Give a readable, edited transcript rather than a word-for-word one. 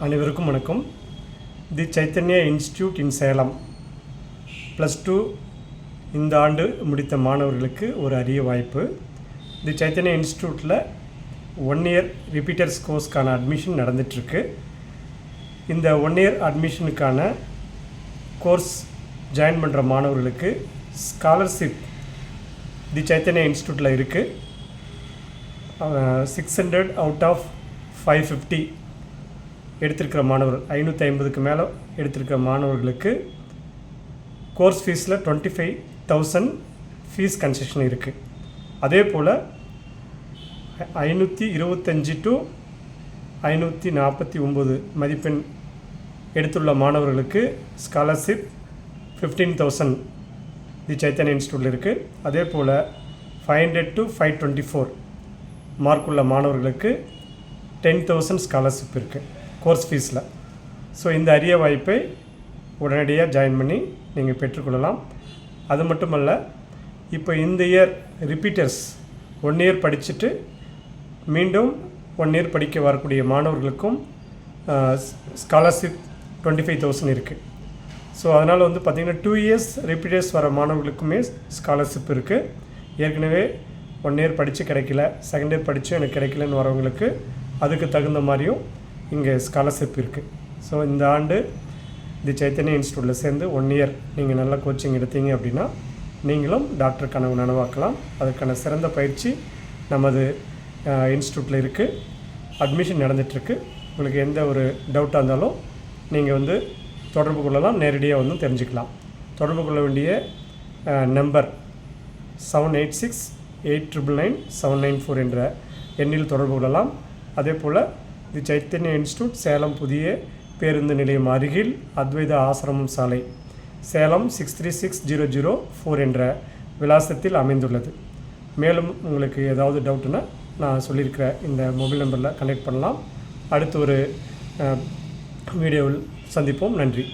அனைவருக்கும் வணக்கம். தி சைத்தன்யா இன்ஸ்டிடியூட் இன் சேலம் +2 இந்த ஆண்டு முடித்த மாணவர்களுக்கு ஒரு அரிய வாய்ப்பு. தி சைத்தன்யா இன்ஸ்டிடியூட்டில் 1 இயர் ரிப்பீட்டர்ஸ் கோர்ஸ்க்கான அட்மிஷன் நடந்துகிட்ருக்கு. இந்த 1 இயர் அட்மிஷனுக்கான கோர்ஸ் ஜாயின் பண்ணுற மாணவர்களுக்கு ஸ்காலர்ஷிப் தி சைத்தன்யா இன்ஸ்டிடியூட்டில் இருக்குது. 600 அவுட் ஆஃப் 550 எடுத்திருக்கிற மாணவர் 550க்கு மேலே எடுத்திருக்கிற மாணவர்களுக்கு கோர்ஸ் ஃபீஸில் 25,000 ஃபீஸ் கன்செஷன் இருக்குது. அதே போல் 525 to 549 மதிப்பெண் எடுத்துள்ள மாணவர்களுக்கு ஸ்காலர்ஷிப் 15,000 தி சைத்தன்யா இன்ஸ்டியூட்டில் இருக்குது. அதே போல் 500 to 524 மார்க் உள்ள மாணவர்களுக்கு 10,000 ஸ்காலர்ஷிப் இருக்குது கோர்ஸ் ஃபீஸில். ஸோ இந்த அரிய வாய்ப்பை உடனடியாக ஜாயின் பண்ணி நீங்கள் பெற்றுக்கொள்ளலாம். அது மட்டுமல்ல, இப்போ இந்த இயர் ரிப்பீட்டர்ஸ் 1 இயர் படிச்சுட்டு மீண்டும் 1 இயர் படிக்க வரக்கூடிய மாணவர்களுக்கும் ஸ்காலர்ஷிப் 25,000 இருக்குது. ஸோ அதனால் பார்த்திங்கன்னா 2 இயர்ஸ் ரிப்பீட்டர்ஸ் வர மாணவர்களுக்குமே ஸ்காலர்ஷிப் இருக்குது. ஏற்கனவே 1 இயர் படித்து கிடைக்கல, 2nd இயர் படித்தும் எனக்கு கிடைக்கலன்னு வரவங்களுக்கு அதுக்கு தகுந்த மாதிரியும் இங்கே ஸ்காலர்ஷிப் இருக்குது. ஸோ இந்த ஆண்டு தி சைத்தன்யா இன்ஸ்டியூட்டில் சேர்ந்து 1 இயர் நீங்கள் நல்ல கோச்சிங் எடுத்தீங்க அப்படின்னா நீங்களும் டாக்டர் கனவு நனவாக்கலாம். அதுக்கான சிறந்த பயிற்சி நமது இன்ஸ்டியூட்டில் இருக்குது. அட்மிஷன் நடந்துகிட்ருக்கு. உங்களுக்கு எந்த ஒரு டவுட்டாக இருந்தாலும் நீங்கள் தொடர்பு கொள்ளலாம், நேரடியாக தெரிஞ்சுக்கலாம். தொடர்பு கொள்ள வேண்டிய நம்பர் 7868999794 என்ற எண்ணில் தொடர்பு கொள்ளலாம். அதே போல் தி சைத்தன்யா இன்ஸ்டியூட் சேலம் புதிய பேருந்து நிலையம் அருகில் அத்வைத ஆசிரமம் சாலை, சேலம் 636004 என்ற விலாசத்தில் அமைந்துள்ளது. மேலும் உங்களுக்கு ஏதாவது டவுட்டுன்னா நான் சொல்லியிருக்கிற இந்த மொபைல் நம்பரில் கனெக்ட் பண்ணலாம். அடுத்து ஒரு வீடியோவில் சந்திப்போம். நன்றி.